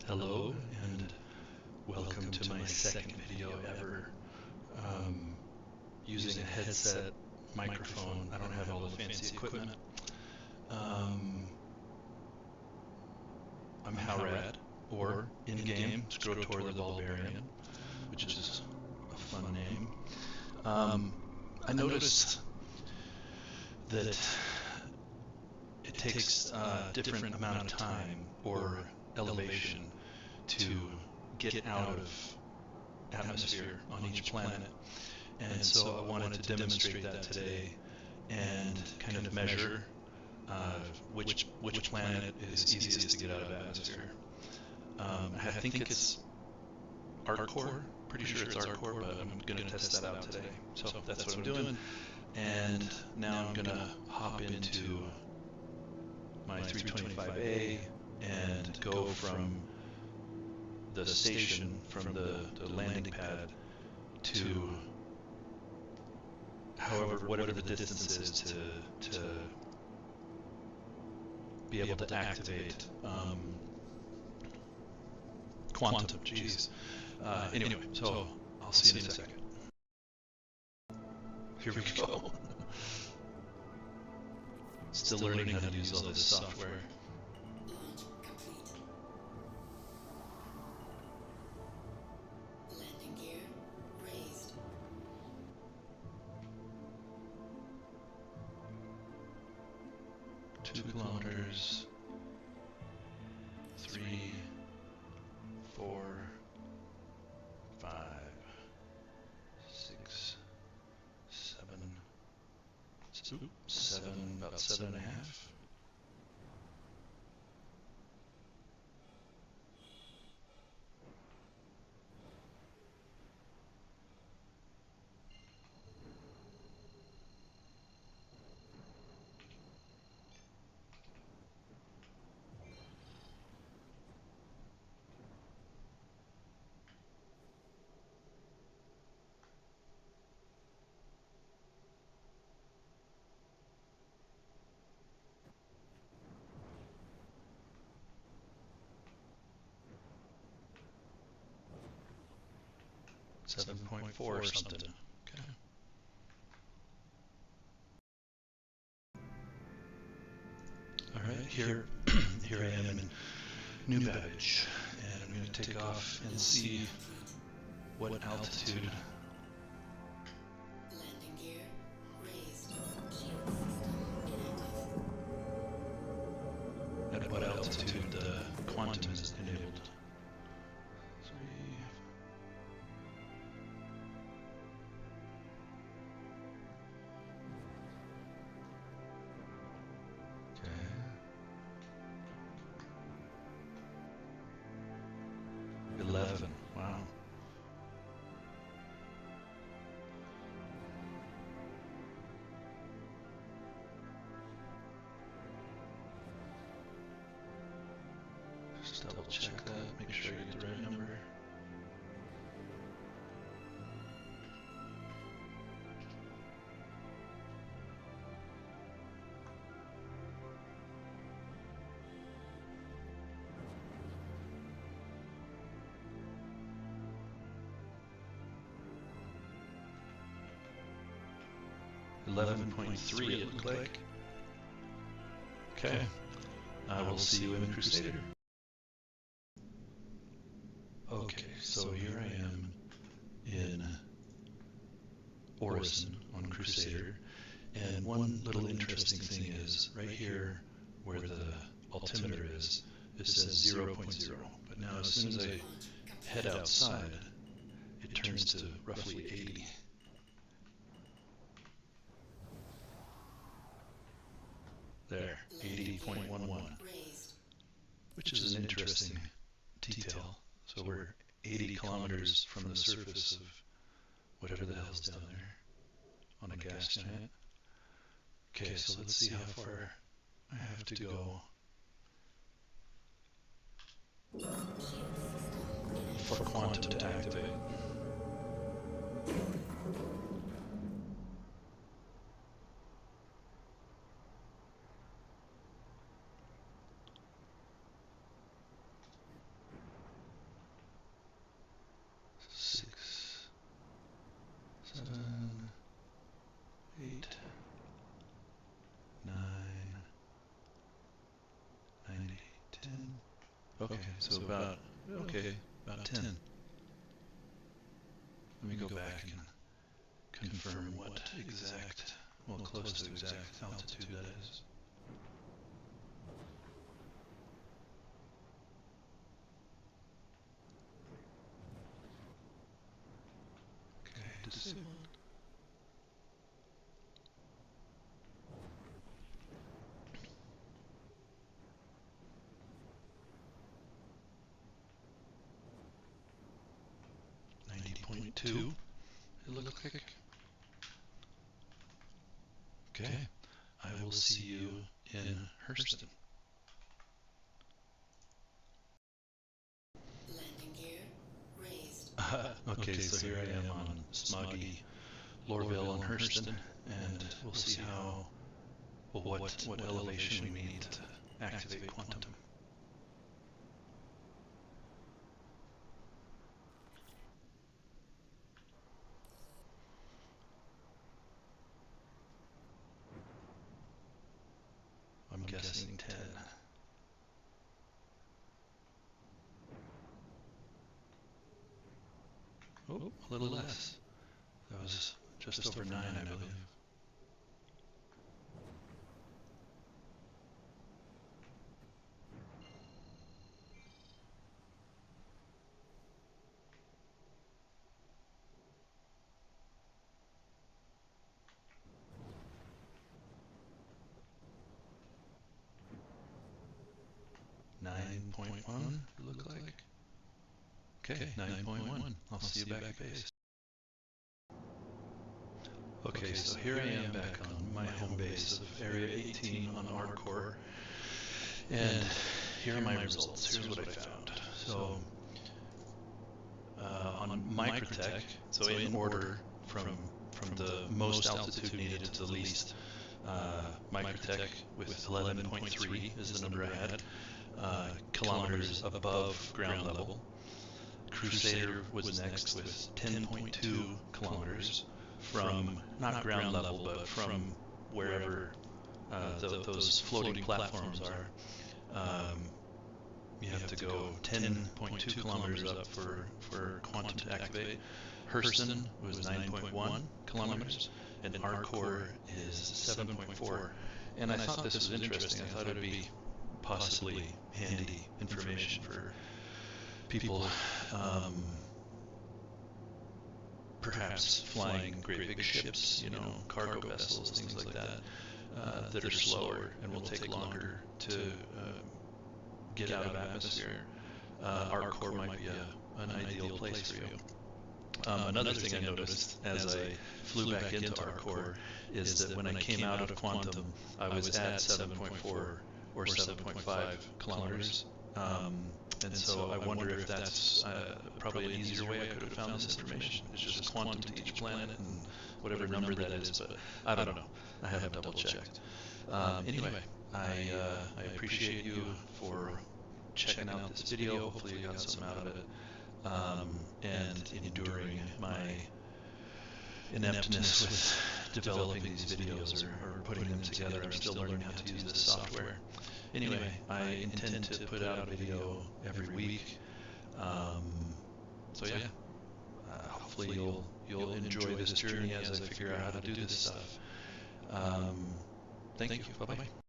Hello and welcome to my second video ever using a headset, microphone. I don't have all the fancy equipment. I'm Howrad, or in-game Scrotor the Bulbarian, which is a fun name. I noticed that it takes a different amount of time or elevation to get out of atmosphere on each planet, and so I wanted to demonstrate that today and kind of measure which planet is easiest to get out of atmosphere. I think it's our core. Pretty sure it's our core, but I'm going to test that out today. So that's what I'm doing. And now I'm going to hop into my 325A and go from the station, from the landing pad, to whatever the distance is to be able to activate quantum. Anyway, so I'll see you in a second. Here we go. Still learning how to use all this software. Launch complete. Landing gear raised. 2 kilometers. 3, 4, 5, 6, 7, about 7.5. Seven 7.4 or something. Okay. All right, here I am in New Babbage, and I'm going to take off and see what altitude. Landing gear raised. Shield system inactive. At what altitude the quantum is enabled. 3. Okay. 11. Wow. Just double check that, make sure I get the right number. .3 it looked like. Okay. I will see you in Crusader. Okay, so here I am in Orison on Crusader, and one little interesting thing is right here where the altimeter is, it says 0.0, but now as soon as I head outside, it turns to roughly 80. There, 80.11, which is an interesting detail. So we're 80 kilometers from the surface of whatever the hell's down there on a gas giant. Okay, so let's see how far I have to go for quantum to activate. Okay, so about 10. Let me go back and confirm what exact, well, close to exact altitude that is. Okay, disabled. .2, it looks like. Okay, I will see you in Hurston. Landing gear raised. Okay, so here I am on smoggy Lorville and Hurston, and we'll see how, well, what elevation we need to activate quantum. I'm guessing 10. Oh, a little less. That was just over 9, I believe. .1, it looked like. Okay, 9.1. I'll see you back at base. Okay, so here I am back on my home base of Area 18 on Arcor, and here are my results. Here's what I found. So, on Microtech, so in order from the most altitude needed to the least, Microtech with 11.3 is the number I had, kilometers above ground level. Crusader was next with 10.2 kilometers from, not ground level, but from wherever those floating platforms are. You have to go 10.2 kilometers up for quantum to activate. Hurston was 9.1 kilometers, and Arcor is 7.4. And I thought this was interesting. I thought it would be possibly handy information for people perhaps flying great big ships, cargo vessels, things like that, that are slower and will take longer to get out of atmosphere. Arcor might be an ideal place for you. Another thing I noticed as I flew back into Arcor is that when I came out of quantum, I was at 7.4 or 7.5 kilometers. And so I wonder if that's probably an easier way I could have found this information. It's just quantum to each planet and whatever number that is, but I don't know. I haven't double checked. Anyway, I appreciate you for checking out this video. Hopefully you got something out of it. And enduring my ineptness with developing these videos or putting them together. I'm still learning how to use this software. Anyway, I intend to put out a video every week. So yeah, hopefully you'll enjoy this journey as I figure out how to do this stuff. Thank you. Bye-bye.